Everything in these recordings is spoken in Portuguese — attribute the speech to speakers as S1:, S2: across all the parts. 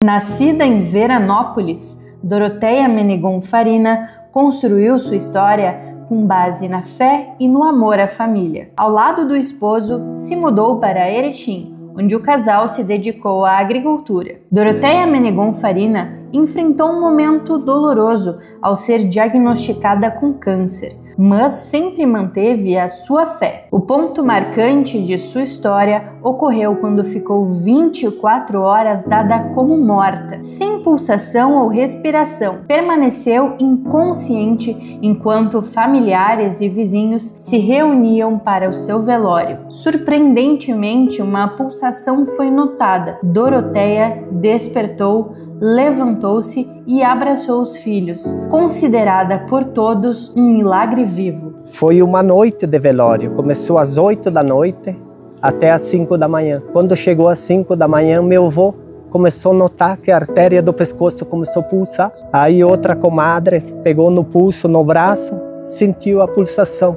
S1: Nascida em Veranópolis, Doroteia Menegon Farina construiu sua história com base na fé e no amor à família. Ao lado do esposo, se mudou para Erechim, onde o casal se dedicou à agricultura. Doroteia Menegon Farina enfrentou um momento doloroso ao ser diagnosticada com câncer, mas sempre manteve a sua fé. O ponto marcante de sua história ocorreu quando ficou 24 horas dada como morta, sem pulsação ou respiração. Permaneceu inconsciente enquanto familiares e vizinhos se reuniam para o seu velório. Surpreendentemente, uma pulsação foi notada. Doroteia despertou, levantou-se e abraçou os filhos, considerada por todos um milagre vivo.
S2: Foi uma noite de velório, começou às 8 da noite até às 5 da manhã. Quando chegou às 5 da manhã, meu avô começou a notar que a artéria do pescoço começou a pulsar. Aí outra comadre pegou no pulso, no braço, sentiu a pulsação.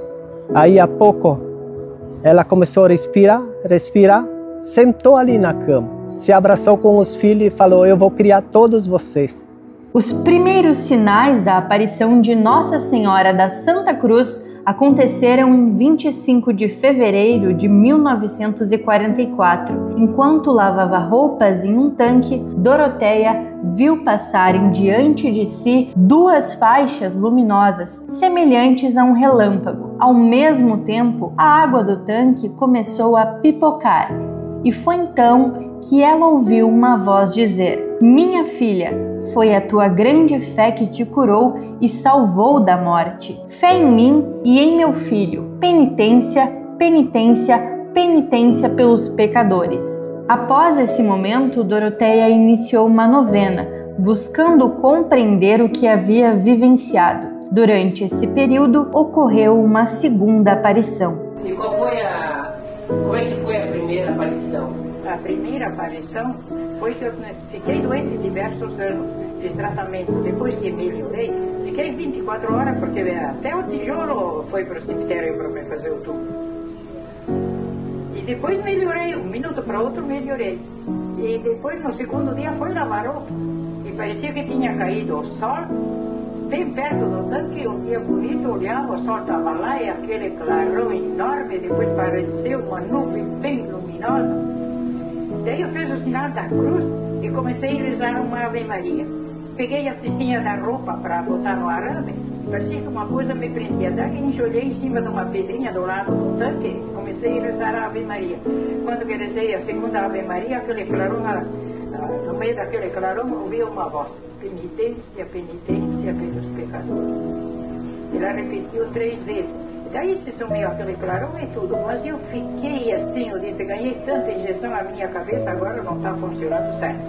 S2: Aí a pouco ela começou a respirar, sentou ali na cama. Se abraçou com os filhos e falou: eu vou criar todos vocês.
S1: Os primeiros sinais da aparição de Nossa Senhora da Santa Cruz aconteceram em 25 de fevereiro de 1944. Enquanto lavava roupas em um tanque, Doroteia viu passarem diante de si duas faixas luminosas, semelhantes a um relâmpago. Ao mesmo tempo, a água do tanque começou a pipocar, e foi então que ela ouviu uma voz dizer: minha filha, foi a tua grande fé que te curou e salvou da morte. Fé em mim e em meu filho. Penitência, penitência, penitência pelos pecadores. Após esse momento, Doroteia iniciou uma novena, buscando compreender o que havia vivenciado. Durante esse período, ocorreu uma segunda aparição.
S3: E como é que foi a primeira aparição?
S4: A primeira aparição foi que eu fiquei doente diversos anos de tratamento. Depois que melhorei, fiquei 24 horas, porque até o tijolo foi para o cemitério para me fazer o tubo. E depois melhorei, um minuto para outro melhorei. E depois no segundo dia foi lavar roupa. E parecia que tinha caído o sol, bem perto do tanque, um dia bonito, olhava, o sol estava lá e aquele clarão enorme, depois pareceu uma nuvem bem luminosa. Daí eu fiz o sinal da cruz e comecei a rezar uma Ave Maria. Peguei a cestinha da roupa para botar no arame, parecia que uma coisa me prendia. Daí enxolhei em cima de uma pedrinha do lado do tanque e comecei a rezar a Ave Maria. Quando eu rezei a segunda Ave Maria, aquele clarão, no meio daquele clarão, ouvi uma voz: penitência, penitência pelos pecadores. Ela repetiu 3 vezes. Daí se sumiu aquele clarão e tudo, mas eu fiquei assim, eu disse, ganhei tanta injeção na minha cabeça, agora não está funcionando certo.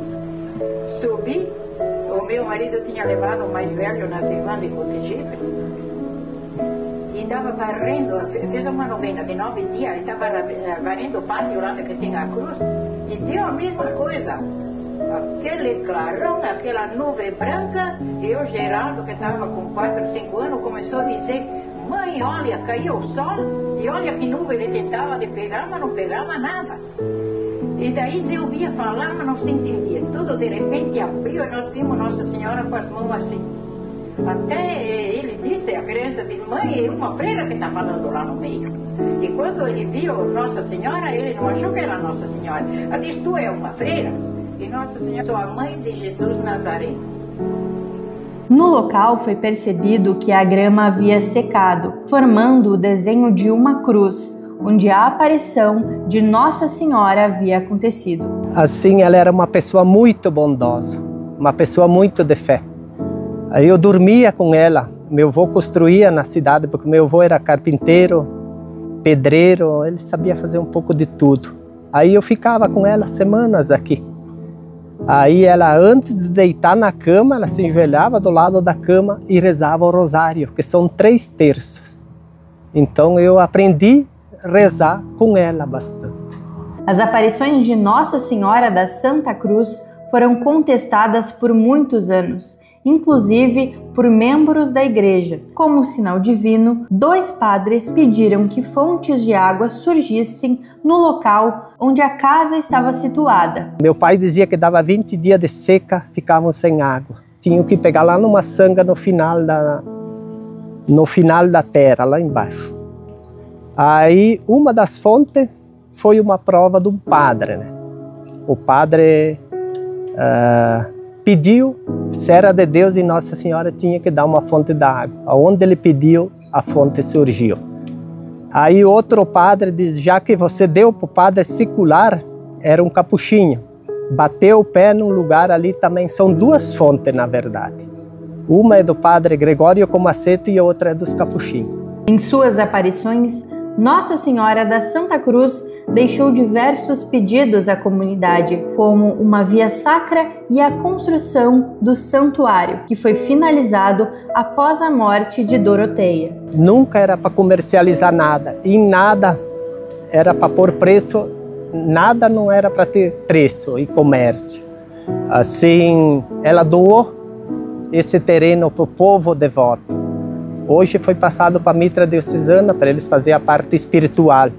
S4: Subi, o meu marido tinha levado o mais velho nas irmãs de Cotegipe e estava varrendo, fez uma novena de 9 dias, ele estava varrendo o pátio lá que tinha a cruz e deu a mesma coisa. Aquele clarão, aquela nuvem branca, e o Geraldo, que estava com 4, 5 anos, começou a dizer: mãe, olha, caiu o sol, e olha que nuvem ele tentava de pegar, mas não pegava nada. E daí se ouvia falar, mas não se entendia. Tudo de repente abriu e nós vimos Nossa Senhora com as mãos assim. Até ele disse, a criança disse: mãe, é uma freira que está falando lá no meio. E quando ele viu Nossa Senhora, ele não achou que era Nossa Senhora. Ela disse: tu é uma freira? E Nossa Senhora, sou a mãe de Jesus Nazareno.
S1: No local foi percebido que a grama havia secado, formando o desenho de uma cruz, onde a aparição de Nossa Senhora havia acontecido.
S2: Assim, ela era uma pessoa muito bondosa, uma pessoa muito de fé. Aí eu dormia com ela, meu avô construía na cidade, porque meu avô era carpinteiro, pedreiro, ele sabia fazer um pouco de tudo. Aí eu ficava com ela semanas aqui. Aí ela, antes de deitar na cama, ela se enjoelhava do lado da cama e rezava o rosário, que são 3 terços. Então eu aprendi a rezar com ela bastante.
S1: As aparições de Nossa Senhora da Santa Cruz foram contestadas por muitos anos inclusive por membros da igreja. Como sinal divino, 2 padres pediram que fontes de água surgissem no local onde a casa estava situada.
S2: Meu pai dizia que dava 20 dias de seca, ficavam sem água. Tinham que pegar lá numa sanga no final da terra, lá embaixo. Aí uma das fontes foi uma prova de um padre, né? O padre pediu, se era de Deus e Nossa Senhora tinha que dar uma fonte d'água. Aonde ele pediu, a fonte surgiu. Aí outro padre diz, já que você deu para o padre secular, era um capuchinho. Bateu o pé num lugar ali também, são 2 fontes na verdade. Uma é do padre Gregório Comaceto e a outra é dos capuchinhos.
S1: Em suas aparições, Nossa Senhora da Santa Cruz deixou diversos pedidos à comunidade, como uma via sacra e a construção do santuário, que foi finalizado após a morte de Doroteia.
S2: Nunca era para comercializar nada, e nada era para pôr preço, nada não era para ter preço e comércio. Assim, ela doou esse terreno para o povo devoto. Hoje foi passado para a Mitra Diocesana para eles fazerem a parte espiritual,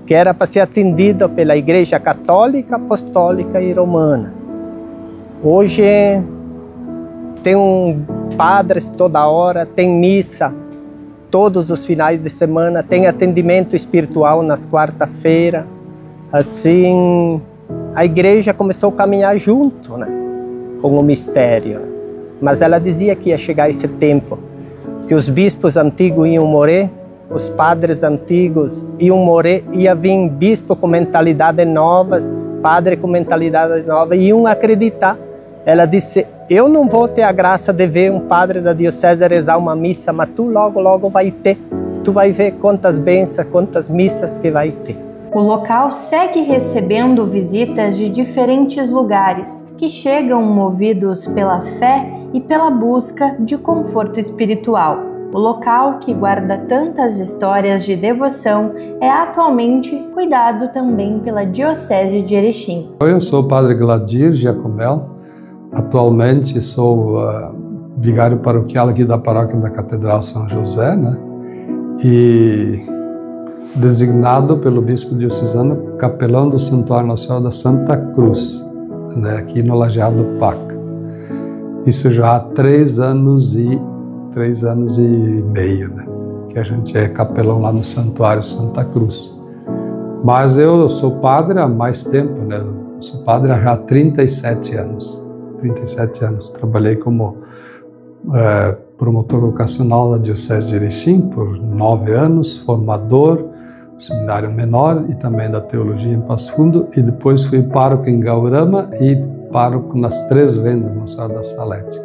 S2: que era para ser atendido pela Igreja Católica, Apostólica e Romana. Hoje tem padres toda hora, tem missa todos os finais de semana, tem atendimento espiritual nas quarta-feiras. Assim, a igreja começou a caminhar junto, né, com o mistério. Mas ela dizia que ia chegar esse tempo, que os bispos antigos iam morrer, os padres antigos iam morrer, ia vir bispo com mentalidade nova, padre com mentalidade nova, e iam acreditar. Ela disse, eu não vou ter a graça de ver um padre da diocese rezar uma missa, mas tu logo vai ter. Tu vai ver quantas bênçãos, quantas missas que vai ter.
S1: O local segue recebendo visitas de diferentes lugares, que chegam movidos pela fé e pela busca de conforto espiritual. O local, que guarda tantas histórias de devoção, é atualmente cuidado também pela Diocese de Erechim.
S5: Eu sou o padre Gladir Giacomel, atualmente sou vigário paroquial aqui da paróquia da Catedral São José, né? E designado pelo bispo diocesano capelão do Santuário Nossa Senhora da Santa Cruz, né? Aqui no Lajeado do Paca. Isso já há 3 anos e meio, né? Que a gente é capelão lá no Santuário Santa Cruz. Mas eu sou padre há mais tempo, né? Eu sou padre há já 37 anos. 37 anos. Trabalhei como promotor vocacional da Diocese de Erechim por 9 anos, formador do Seminário Menor e também da Teologia em Passo Fundo, e depois fui pároco em Gaurama e pároco nas 3 Vendas, na Senhora da Salete.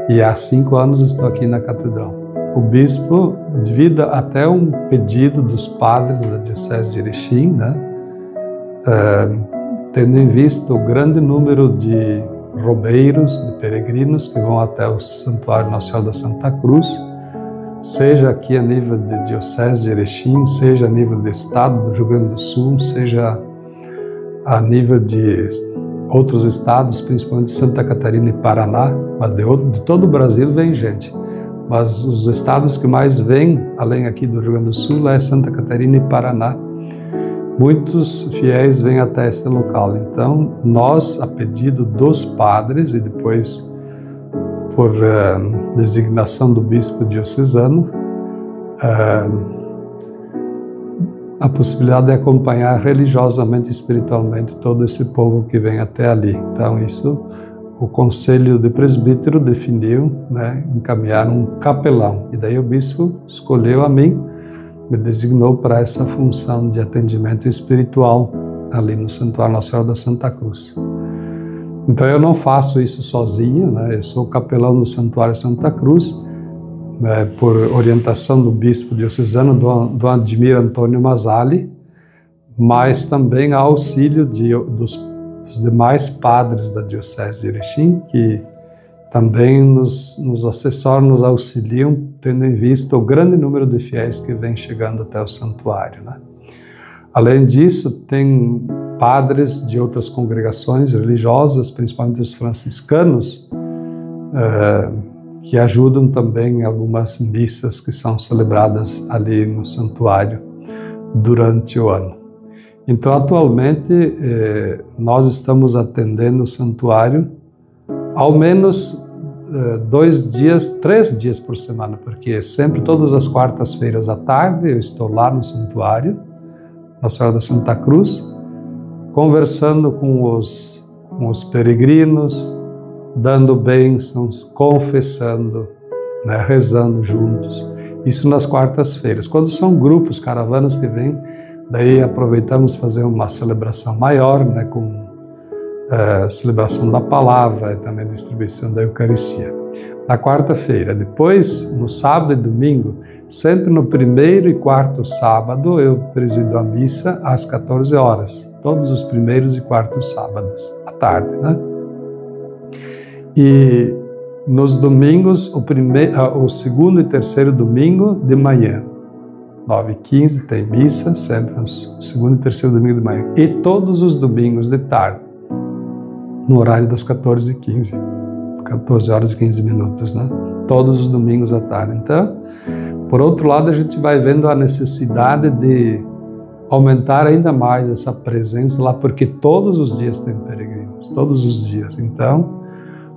S5: E há 5 anos estou aqui na Catedral. O bispo, devido até um pedido dos padres da Diocese de Erechim, né, tendo em vista o grande número de romeiros, de peregrinos que vão até o Santuário Nossa Senhora da Santa Cruz, seja aqui a nível de Diocese de Erechim, seja a nível do Estado do Rio Grande do Sul, seja a nível de outros estados, principalmente Santa Catarina e Paraná, mas de todo o Brasil vem gente. Mas os estados que mais vêm, além aqui do Rio Grande do Sul, é Santa Catarina e Paraná. Muitos fiéis vêm até esse local. Então, nós, a pedido dos padres e depois por designação do bispo diocesano, a possibilidade de acompanhar religiosamente e espiritualmente todo esse povo que vem até ali. Então, isso o Conselho de Presbítero definiu, né, encaminhar um capelão. E daí o bispo escolheu a mim, me designou para essa função de atendimento espiritual ali no Santuário Nossa Senhora da Santa Cruz. Então eu não faço isso sozinho, né? Eu sou capelão do Santuário Santa Cruz, né, por orientação do bispo diocesano, do Admir Antônio Masali, mas também a auxílio dos demais padres da Diocese de Erechim, que também nos assessoram, nos auxiliam, tendo em vista o grande número de fiéis que vem chegando até o santuário, né? Além disso, tem padres de outras congregações religiosas, principalmente os franciscanos, que ajudam também em algumas missas que são celebradas ali no santuário durante o ano. Então, atualmente, nós estamos atendendo o santuário ao menos 3 dias por semana, porque sempre, todas as quartas-feiras à tarde, eu estou lá no santuário, Nossa Senhora da Santa Cruz, conversando com os peregrinos, dando bênçãos, confessando, né, rezando juntos. Isso nas quartas-feiras. Quando são grupos, caravanas que vêm, daí aproveitamos fazer uma celebração maior, né, com celebração da palavra e também distribuição da Eucaristia. Na quarta-feira, depois, no sábado e domingo, sempre no primeiro e quarto sábado, eu presido a missa às 14 horas, todos os primeiros e quartos sábados, à tarde, né? E nos domingos, o segundo e terceiro domingo de manhã, 9h15 tem missa, sempre no segundo e terceiro domingo de manhã. E todos os domingos de tarde, no horário das 14h15, 14 horas e 15 minutos, né? Todos os domingos à tarde. Então, por outro lado, a gente vai vendo a necessidade de aumentar ainda mais essa presença lá, porque todos os dias tem peregrinos, todos os dias. Então,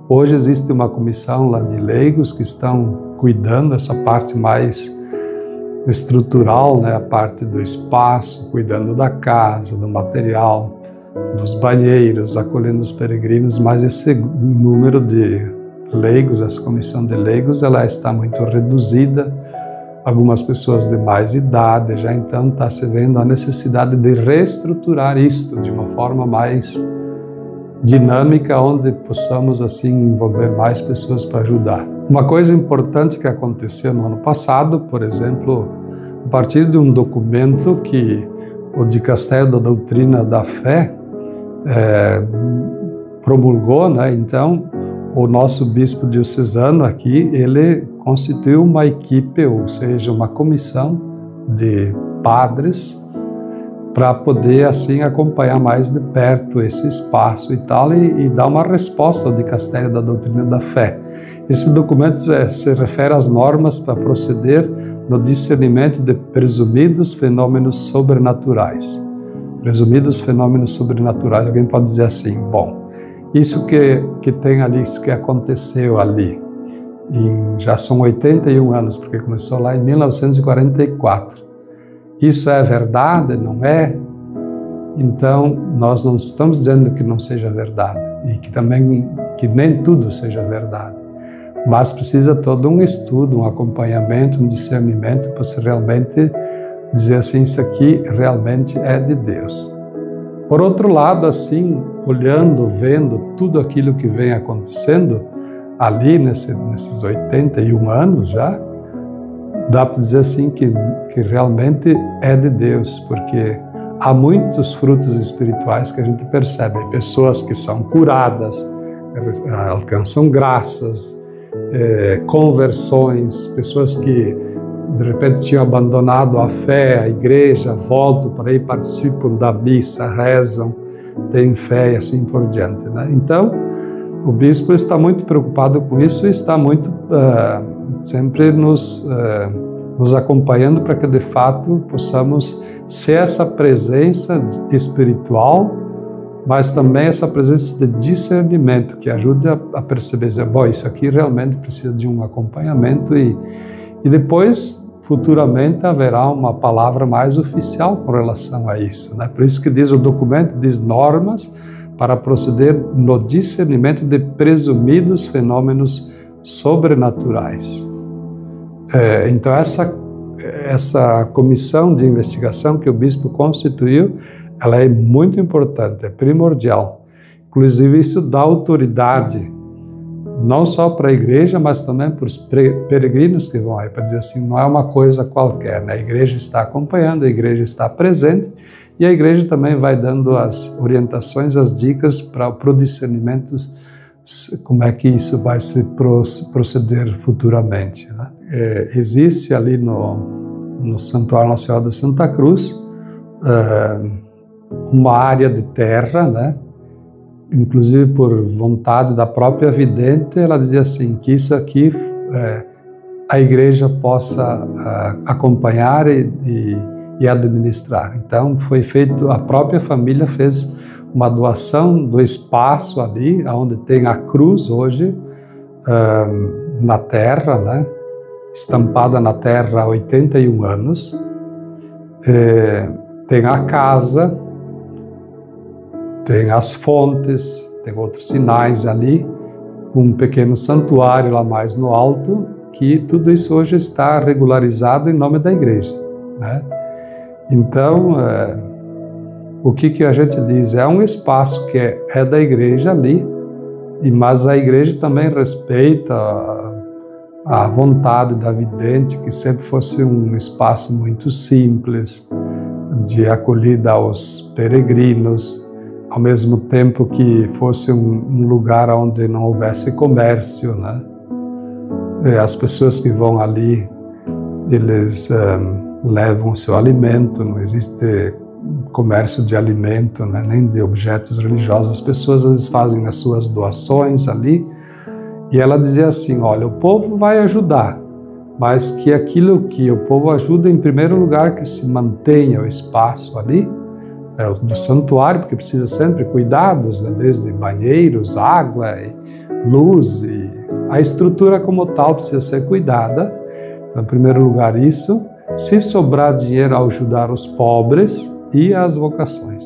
S5: hoje existe uma comissão lá de leigos que estão cuidando dessa parte mais estrutural, né? A parte do espaço, cuidando da casa, do material, dos banheiros, acolhendo os peregrinos, mas esse número de leigos, essa comissão de leigos, ela está muito reduzida. Algumas pessoas de mais idade já, então está se vendo a necessidade de reestruturar isto de uma forma mais dinâmica, onde possamos assim envolver mais pessoas para ajudar. Uma coisa importante que aconteceu no ano passado, por exemplo, a partir de um documento que o Dicastério da Doutrina da Fé promulgou, né? Então, o nosso bispo diocesano aqui, ele constituiu uma equipe, ou seja, uma comissão de padres, para poder, assim, acompanhar mais de perto esse espaço e tal, e dar uma resposta ao Dicastério da Doutrina da Fé. Esse documento se refere às normas para proceder no discernimento de presumidos fenômenos sobrenaturais. Presumidos fenômenos sobrenaturais, alguém pode dizer assim, bom, isso que tem ali, isso que aconteceu ali, já são 81 anos, porque começou lá em 1944. Isso é verdade, não é? Então, nós não estamos dizendo que não seja verdade, e que nem tudo seja verdade, mas precisa todo um estudo, um acompanhamento, um discernimento, para se realmente dizer assim, isso aqui realmente é de Deus. Por outro lado, assim, olhando, vendo tudo aquilo que vem acontecendo ali nesses 81 anos já, dá para dizer assim que realmente é de Deus, porque há muitos frutos espirituais que a gente percebe. Pessoas que são curadas, alcançam graças, conversões, pessoas que de repente tinham abandonado a fé, a igreja, voltam para aí, participam da missa, rezam, têm fé e assim por diante, né? Então, o bispo está muito preocupado com isso e está muito sempre nos acompanhando para que, de fato, possamos ser essa presença espiritual, mas também essa presença de discernimento que ajude a perceber, bom, isso aqui realmente precisa de um acompanhamento e depois, futuramente, haverá uma palavra mais oficial com relação a isso, né? Por isso que diz o documento, diz normas para proceder no discernimento de presumidos fenômenos sobrenaturais. Então, essa comissão de investigação que o bispo constituiu, ela é muito importante, é primordial. Inclusive, isso dá autoridade não só para a igreja, mas também para os peregrinos que vão aí, para dizer assim, não é uma coisa qualquer, né? A igreja está acompanhando, a igreja está presente, e a igreja também vai dando as orientações, as dicas para o discernimento, como é que isso vai se proceder futuramente, né? Existe ali no Santuário Nossa Senhora da Santa Cruz uma área de terra, né? inclusive por vontade da própria vidente, ela dizia assim, que isso aqui a igreja possa acompanhar e administrar. Então foi feito, a própria família fez uma doação do espaço ali, onde tem a cruz hoje, na terra, né? Estampada na terra há 81 anos. Tem a casa, tem as fontes, tem outros sinais ali, um pequeno santuário lá mais no alto, que tudo isso hoje está regularizado em nome da igreja, né? Então, o que a gente diz? É um espaço que é da igreja ali, mas a igreja também respeita a vontade da vidente, que sempre fosse um espaço muito simples, de acolhida aos peregrinos, ao mesmo tempo que fosse um lugar onde não houvesse comércio, né? As pessoas que vão ali, eles levam o seu alimento, não existe comércio de alimento, né? Nem de objetos religiosos. As pessoas às vezes fazem as suas doações ali, e ela dizia assim, olha, o povo vai ajudar, mas que aquilo que o povo ajuda, em primeiro lugar, que se mantenha o espaço ali, do santuário, porque precisa sempre cuidados, né? Desde banheiros, água, luz, e a estrutura como tal precisa ser cuidada. Então, em primeiro lugar isso, se sobrar dinheiro, ajudar os pobres e as vocações.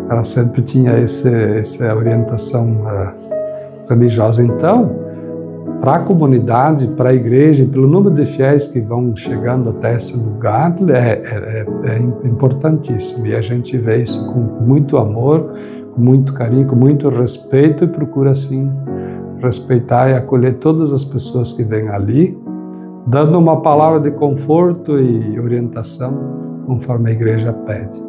S5: Ela sempre tinha essa orientação religiosa. Então, para a comunidade, para a igreja, pelo número de fiéis que vão chegando até esse lugar, é importantíssimo. E a gente vê isso com muito amor, com muito carinho, com muito respeito, e procura, assim, respeitar e acolher todas as pessoas que vêm ali, dando uma palavra de conforto e orientação, conforme a igreja pede.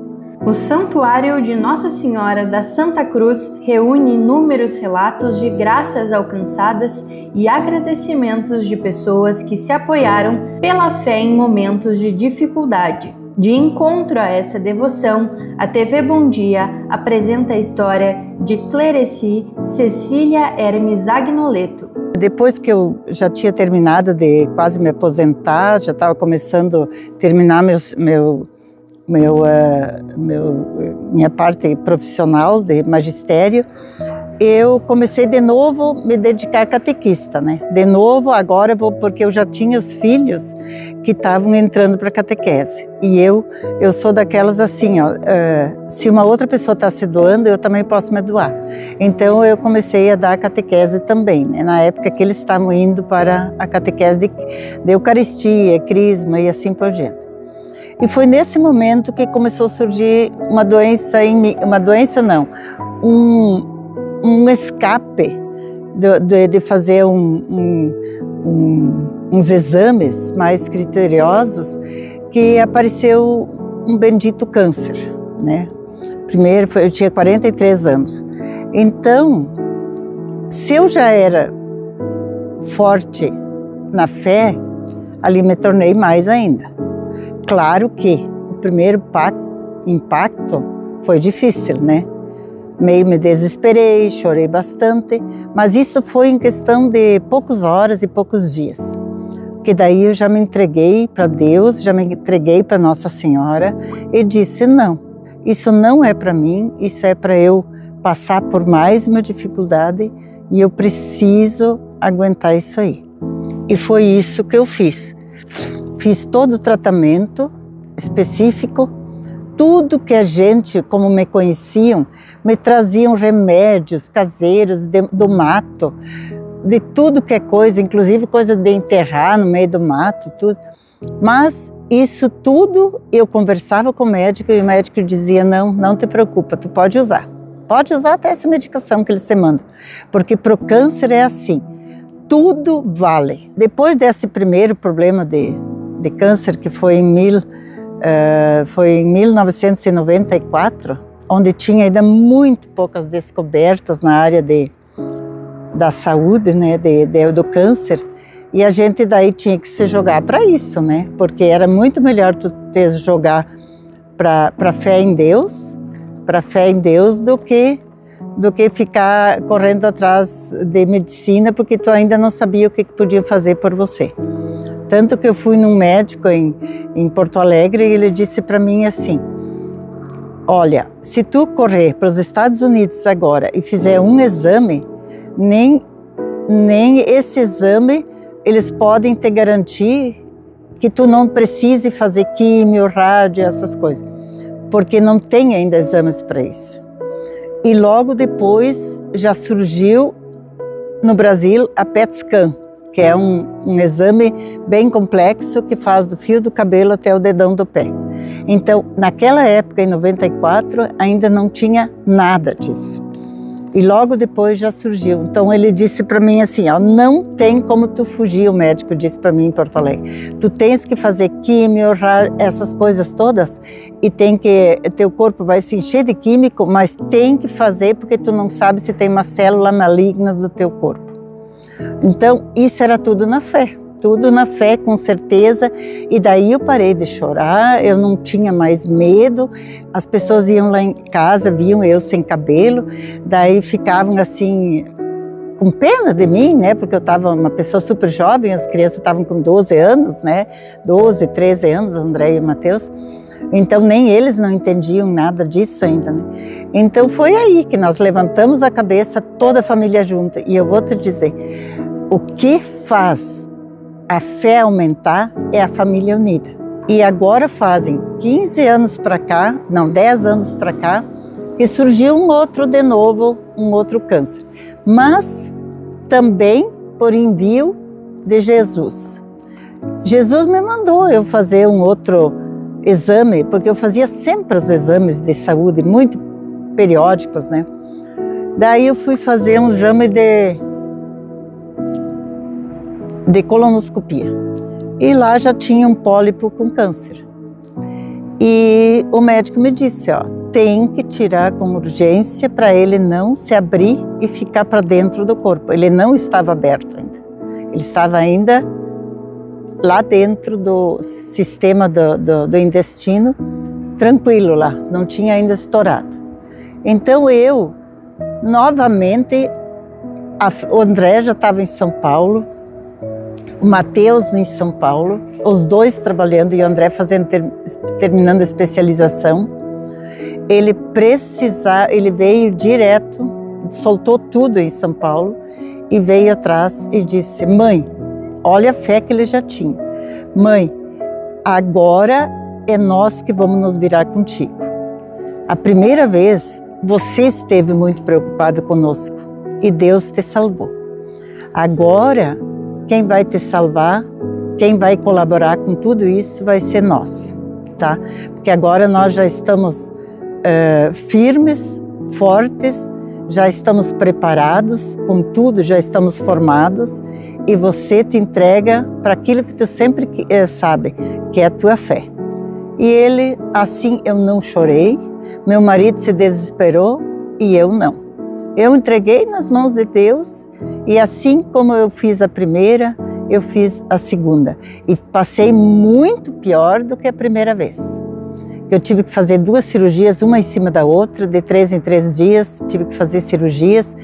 S1: O Santuário de Nossa Senhora da Santa Cruz reúne inúmeros relatos de graças alcançadas e agradecimentos de pessoas que se apoiaram pela fé em momentos de dificuldade. De encontro a essa devoção, a TV Bom Dia apresenta a história de Clerici Cecília Hermes Agnoleto.
S6: Depois que eu já tinha terminado de quase me aposentar, já estava começando a terminar minha parte profissional de magistério, eu comecei de novo a me dedicar a catequista, né? De novo, agora porque eu já tinha os filhos que estavam entrando para a catequese. E eu sou daquelas assim, ó, se uma outra pessoa está se doando, eu também posso me doar. Então eu comecei a dar a catequese também, né? Na época que eles estavam indo para a catequese de Eucaristia, Crisma e assim por diante. E foi nesse momento que começou a surgir uma doença em mim, um escape de fazer uns exames mais criteriosos, que apareceu um bendito câncer, né? Primeiro, eu tinha 43 anos. Então, se eu já era forte na fé, ali me tornei mais ainda. Claro que o primeiro impacto foi difícil, né? Meio me desesperei, chorei bastante, mas isso foi em questão de poucas horas e poucos dias. Que daí eu já me entreguei para Deus, já me entreguei para Nossa Senhora e disse, não, isso não é para mim, isso é para eu passar por mais uma dificuldade e eu preciso aguentar isso aí. E foi isso que eu fiz. Fiz todo o tratamento específico, tudo que a gente, como me conheciam, me traziam remédios caseiros do mato, de tudo que é coisa, inclusive coisa de enterrar no meio do mato, tudo. Mas isso tudo eu conversava com o médico e o médico dizia, não te preocupa, tu pode usar. Pode usar até essa medicação que eles te mandam, porque para o câncer é assim, tudo vale. Depois desse primeiro problema de câncer, que foi em 1994, onde tinha ainda muito poucas descobertas na área da saúde, né, do câncer, e a gente daí tinha que se jogar para isso, né, porque era muito melhor tu te jogar para fé em Deus, do que do que ficar correndo atrás de medicina, porque tu ainda não sabia o que podia fazer por você. Tanto que eu fui num médico em Porto Alegre e ele disse para mim assim: olha, se tu correr para os Estados Unidos agora e fizer um exame, nem esse exame eles podem te garantir que tu não precise fazer químio, rádio, essas coisas, porque não tem ainda exames para isso. E logo depois já surgiu no Brasil a PET scan, que é um exame bem complexo que faz do fio do cabelo até o dedão do pé. Então, naquela época, em 94, ainda não tinha nada disso. E logo depois já surgiu. Então ele disse para mim assim, ó, não tem como tu fugir, o médico disse para mim em Porto Alegre. Tu tens que fazer químio, essas coisas todas, e teu corpo vai se encher de químico, mas tem que fazer porque tu não sabe se tem uma célula maligna do teu corpo. Então isso era tudo na fé com certeza, e daí eu parei de chorar, eu não tinha mais medo, as pessoas iam lá em casa, viam eu sem cabelo, daí ficavam assim, com pena de mim, né, porque eu estava uma pessoa super jovem, as crianças estavam com 12 anos, né, 12, 13 anos, o André e o Matheus, então nem eles não entendiam nada disso ainda, né. Então foi aí que nós levantamos a cabeça, toda a família junta, e eu vou te dizer, o que faz a fé aumentar é a família unida. E agora fazem 15 anos para cá, não, 10 anos para cá, que surgiu um outro câncer. Mas também por envio de Jesus. Jesus me mandou eu fazer um outro exame, porque eu fazia sempre os exames de saúde, muito periódicos, né? Daí eu fui fazer um exame de colonoscopia. E lá já tinha um pólipo com câncer. E o médico me disse, ó, tem que tirar com urgência para ele não se abrir e ficar para dentro do corpo. Ele não estava aberto ainda. Ele estava ainda lá dentro do sistema do intestino, tranquilo lá, não tinha ainda estourado. Então eu, novamente, o André já estava em São Paulo, o Matheus em São Paulo, os dois trabalhando e o André terminando a especialização. Ele veio direto, soltou tudo em São Paulo e veio atrás e disse, mãe, olha a fé que ele já tinha. Mãe, agora é nós que vamos nos virar contigo. A primeira vez você esteve muito preocupado conosco e Deus te salvou. Agora, quem vai te salvar, quem vai colaborar com tudo isso vai ser nós, tá? Porque agora nós já estamos firmes, fortes, já estamos preparados com tudo, já estamos formados e você te entrega para aquilo que tu sempre sabe, que é a tua fé. E ele, assim, eu não chorei, meu marido se desesperou e eu não. Eu entreguei nas mãos de Deus e assim como eu fiz a primeira, eu fiz a segunda. E passei muito pior do que a primeira vez. Eu tive que fazer 2 cirurgias, uma em cima da outra, de 3 em 3 dias, tive que fazer cirurgias.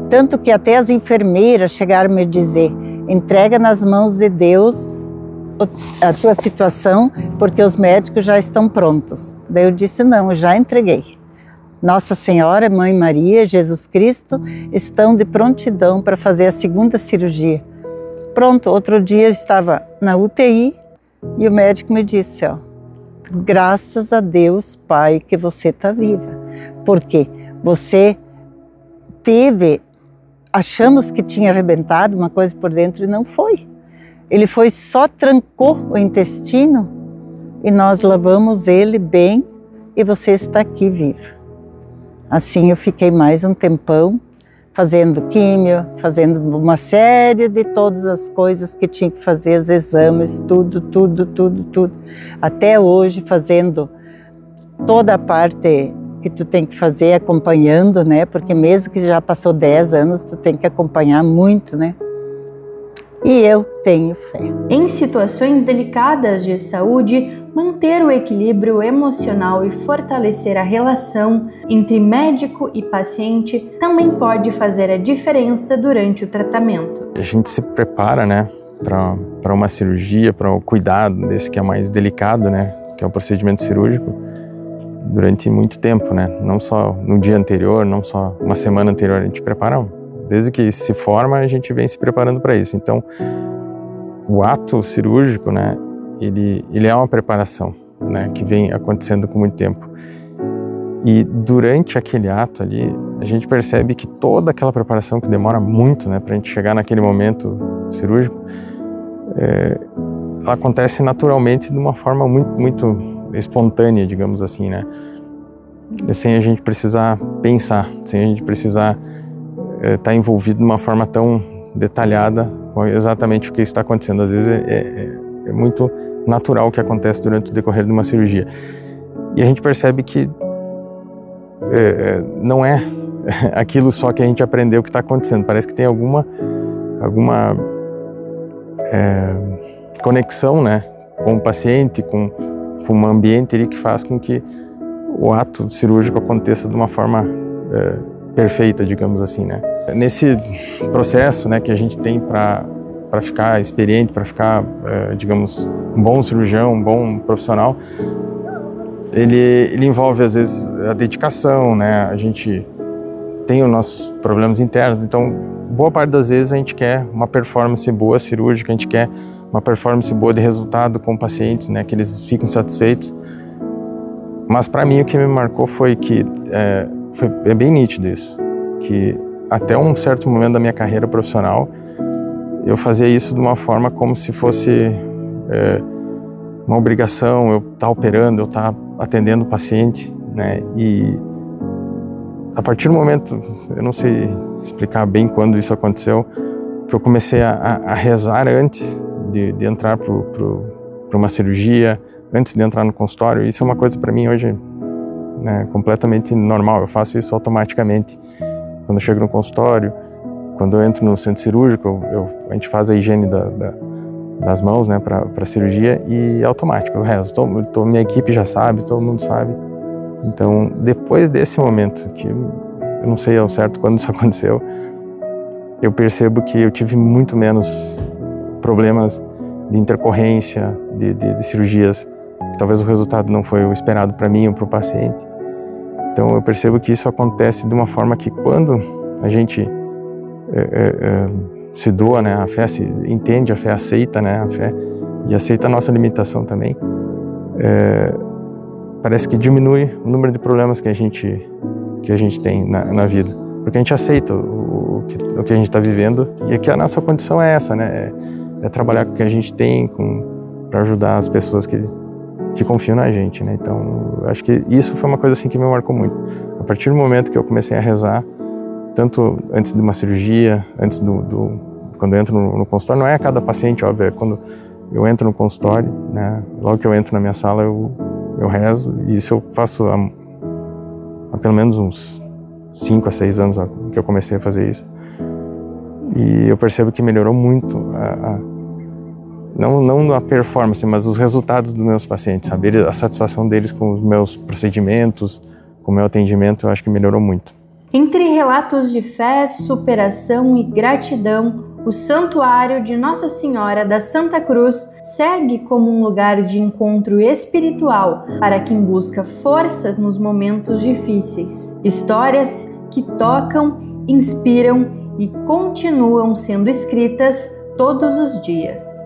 S6: Tanto que até as enfermeiras chegaram a me dizer, entrega nas mãos de Deus a tua situação, porque os médicos já estão prontos. Daí eu disse, não, eu já entreguei. Nossa Senhora, Mãe Maria, Jesus Cristo estão de prontidão para fazer a segunda cirurgia. Pronto, outro dia eu estava na UTI e o médico me disse, ó, graças a Deus, Pai, que você está viva. Porque você achamos que tinha arrebentado uma coisa por dentro e não foi. Ele só trancou o intestino e nós lavamos ele bem e você está aqui viva. Assim eu fiquei mais um tempão fazendo químio, fazendo uma série de todas as coisas que tinha que fazer, os exames, tudo. Até hoje fazendo toda a parte que tu tem que fazer, acompanhando, né? Porque mesmo que já passou 10 anos, tu tem que acompanhar muito, né? E eu tenho fé.
S1: Em situações delicadas de saúde, manter o equilíbrio emocional e fortalecer a relação entre médico e paciente também pode fazer a diferença durante o tratamento.
S7: A gente se prepara, né, para uma cirurgia, para o cuidado desse que é mais delicado, né, que é o procedimento cirúrgico, durante muito tempo, né, não só no dia anterior, não só uma semana anterior, a gente prepara, desde que se forma a gente vem se preparando para isso. Então, o ato cirúrgico, né, ele é uma preparação, né, que vem acontecendo com muito tempo. E durante aquele ato ali, a gente percebe que toda aquela preparação que demora muito, né, para a gente chegar naquele momento cirúrgico, ela acontece naturalmente de uma forma muito espontânea, digamos assim, né, sem a gente precisar pensar, sem a gente precisar estar envolvido de uma forma tão detalhada com exatamente o que está acontecendo. Às vezes é muito natural o que acontece durante o decorrer de uma cirurgia. E a gente percebe que não é aquilo só que a gente aprendeu que está acontecendo. Parece que tem alguma conexão, né, com o paciente, com um ambiente ali que faz com que o ato cirúrgico aconteça de uma forma perfeita, digamos assim, né. Nesse processo, né, que a gente tem para ficar experiente, para ficar, digamos, um bom cirurgião, um bom profissional, ele envolve, às vezes, a dedicação, né? A gente tem os nossos problemas internos, então, boa parte das vezes a gente quer uma performance boa cirúrgica, a gente quer uma performance boa de resultado com pacientes, né? Que eles fiquem satisfeitos. Mas, para mim, o que me marcou foi que, foi bem nítido isso, que até um certo momento da minha carreira profissional, eu fazia isso de uma forma como se fosse uma obrigação, eu estar operando, eu estar atendendo o paciente, né? E a partir do momento, eu não sei explicar bem quando isso aconteceu, que eu comecei a rezar antes de entrar para uma cirurgia, antes de entrar no consultório. Isso é uma coisa para mim hoje, né, completamente normal, eu faço isso automaticamente. Quando eu chego no consultório, quando eu entro no centro cirúrgico, a gente faz a higiene das mãos, né, para cirurgia, e é automático, eu rezo. Minha equipe já sabe, todo mundo sabe. Então, depois desse momento, que eu não sei ao certo quando isso aconteceu, eu percebo que eu tive muito menos problemas de intercorrência, de cirurgias, que talvez o resultado não foi o esperado para mim ou para o paciente. Então, eu percebo que isso acontece de uma forma que, quando a gente se doa, né, a fé se entende, a fé aceita, né, a fé, e aceita a nossa limitação também, parece que diminui o número de problemas que a gente tem na vida, porque a gente aceita o que a gente está vivendo, e aqui a nossa condição é essa, né, é trabalhar com o que a gente tem, para ajudar as pessoas que confiam na gente, né. Então, eu acho que isso foi uma coisa assim que me marcou muito. A partir do momento que eu comecei a rezar, tanto antes de uma cirurgia, antes quando eu entro no consultório, não é a cada paciente, óbvio, é quando eu entro no consultório, né, logo que eu entro na minha sala, eu rezo, e isso eu faço há pelo menos uns 5 a 6 anos que eu comecei a fazer isso. E eu percebo que melhorou muito, não a performance, mas os resultados dos meus pacientes, sabe? A satisfação deles com os meus procedimentos, com o meu atendimento, eu acho que melhorou muito.
S1: Entre relatos de fé, superação e gratidão, o Santuário de Nossa Senhora da Santa Cruz segue como um lugar de encontro espiritual para quem busca forças nos momentos difíceis. Histórias que tocam, inspiram e continuam sendo escritas todos os dias.